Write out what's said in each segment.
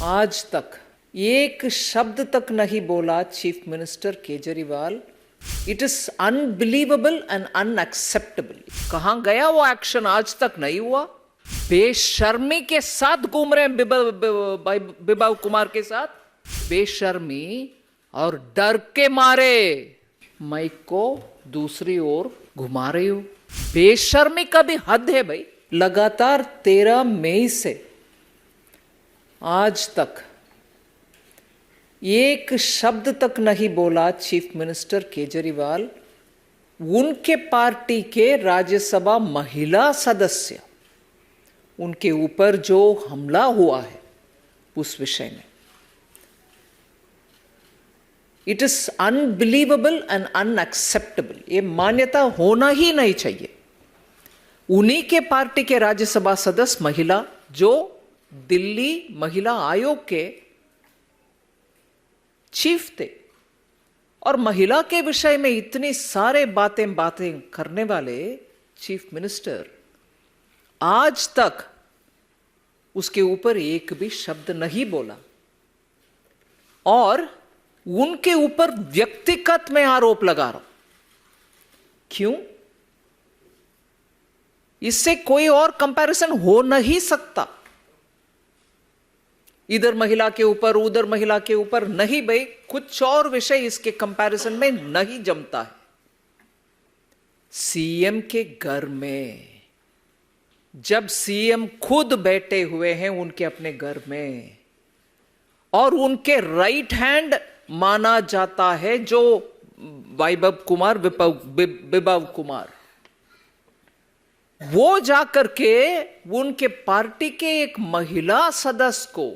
आज तक एक शब्द तक नहीं बोला chief minister Kejriwal. It is unbelievable and unacceptable. कहां गया वो एक्शन? आज तक नहीं हुआ। बेशर्मी के साथ घूम रहे हैं बिबाव कुमार के साथ। बेशर्मी और डर के मारे माइक को दूसरी ओर घुमा रही हो। बेशर्मी का भी हद है भाई। लगातार 13 मई से आज तक एक शब्द तक नहीं बोला चीफ मिनिस्टर केजरीवाल। उनके पार्टी के राज्यसभा महिला सदस्य, उनके ऊपर जो हमला हुआ है उस विषय में, it is unbelievable and unacceptable. ये मान्यता होना ही नहीं चाहिए। उन्हीं के पार्टी के राज्यसभा सदस्य महिला, जो दिल्ली महिला आयोग के चीफ थे, और महिला के विषय में इतनी सारे बातें करने वाले चीफ मिनिस्टर आज तक उसके ऊपर एक भी शब्द नहीं बोला। और उनके ऊपर व्यक्तिगत में आरोप लगा रहा हूं। क्यों? इससे कोई और कंपैरिजन हो नहीं सकता। इधर महिला के ऊपर, उधर महिला के ऊपर नहीं भाई। कुछ और विषय इसके कंपैरिजन में नहीं जमता है। सीएम के घर में, जब सीएम खुद बैठे हुए हैं उनके अपने घर में, और उनके राइट हैंड माना जाता है जो बिबाव कुमार, वो जाकर के उनके पार्टी के एक महिला सदस्य को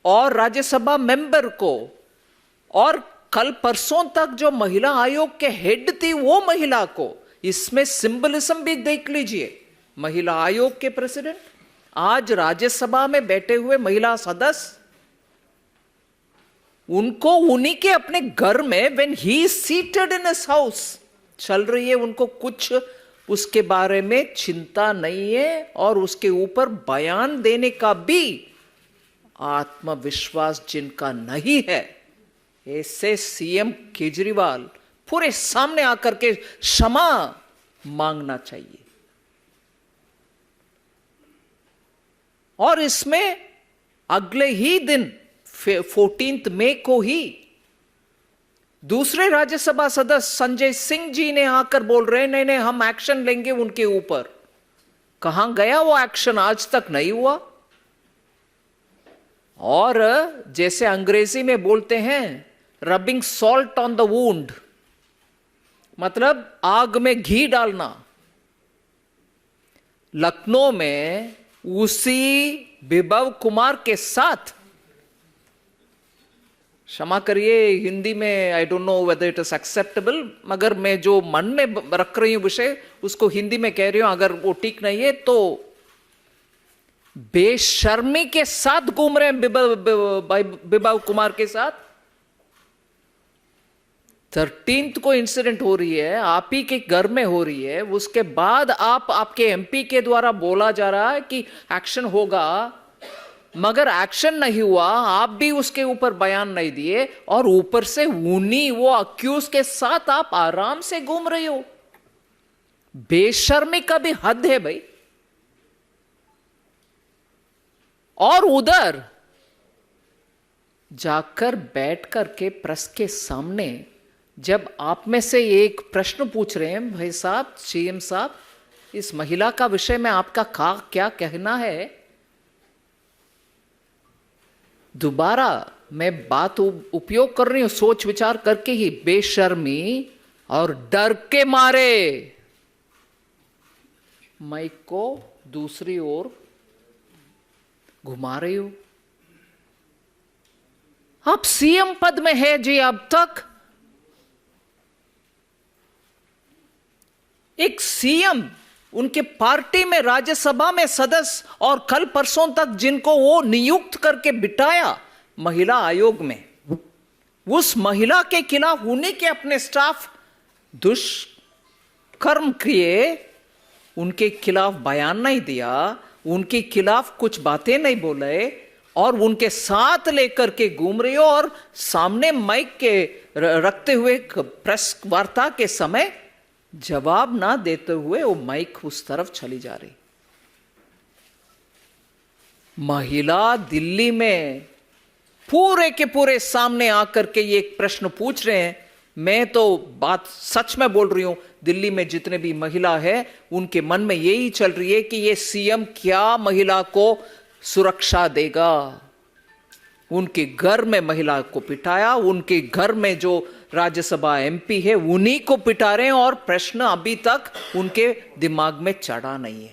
और राज्यसभा मेंबर को, और कल परसों तक जो महिला आयोग के हेड थी वो महिला को, इसमें सिंबलिज्म भी देख लीजिए। महिला आयोग के प्रेसिडेंट, आज राज्यसभा में बैठे हुए महिला सदस्य, उनको उन्हीं के अपने घर में when he seated in his house चल रही है, उनको कुछ उसके बारे में चिंता नहीं है, और उसके ऊपर बयान देने का भी आत्मविश्वास जिनका नहीं है, ऐसे सीएम केजरीवाल पूरे सामने आकर के क्षमा मांगना चाहिए। और इसमें अगले ही दिन 14 मई को ही दूसरे राज्यसभा सदस्य संजय सिंह जी ने आकर बोल रहे हैं नहीं नहीं हम एक्शन लेंगे उनके ऊपर। कहां गया वो एक्शन? आज तक नहीं हुआ। और जैसे अंग्रेजी में बोलते हैं rubbing salt on the wound, मतलब आग में घी डालना। लखनऊ में उसी बिबाव कुमार के साथ, क्षमा करिए हिंदी में I don't know whether it is acceptable, मगर मैं जो मन में रख रही हूं विषय उसको हिंदी में कह रही हूं, अगर वो ठीक नहीं है तो बेशर्मी के साथ घूम रहे हैं बिबाव कुमार के साथ। 13 को इंसिडेंट हो रही है, आप ही के घर में हो रही है। उसके बाद आपके एमपी के द्वारा बोला जा रहा है कि एक्शन होगा, मगर एक्शन नहीं हुआ। आप भी उसके ऊपर बयान नहीं दिए, और ऊपर से उन्हीं वो अक्यूज के साथ आप आराम से घूम रहे हो। बेशर्मी का भी हद है भाई। और उधर जाकर बैठ करके प्रेस के सामने जब आप में से एक प्रश्न पूछ रहे हैं, भाई साहब, सीएम साहब, इस महिला का विषय में आपका क्या कहना है, दोबारा मैं बात उपयोग कर रही हूं सोच विचार करके ही, बेशर्मी और डर के मारे माइक को दूसरी ओर घुमा रही हो। आप सीएम पद में है जी। अब तक एक सीएम, उनके पार्टी में राज्यसभा में सदस्य, और कल परसों तक जिनको वो नियुक्त करके बिठाया महिला आयोग में, उस महिला के खिलाफ उन्हीं के अपने स्टाफ दुष्कर्म किए, उनके खिलाफ बयान नहीं दिया, उनके खिलाफ कुछ बातें नहीं बोले, और उनके साथ लेकर के घूम रही हो और सामने माइक के रखते हुए प्रेस वार्ता के समय जवाब ना देते हुए वो माइक उस तरफ चली जा रही। महिला दिल्ली में पूरे के पूरे सामने आकर के ये एक प्रश्न पूछ रहे हैं। मैं तो बात सच में बोल रही हूं, दिल्ली में जितने भी महिला है उनके मन में यही चल रही है कि ये सीएम क्या महिला को सुरक्षा देगा। उनके घर में महिला को पिटाया, उनके घर में जो राज्यसभा एमपी है उन्हीं को पिटा रहे हैं और प्रश्न अभी तक उनके दिमाग में चढ़ा नहीं है।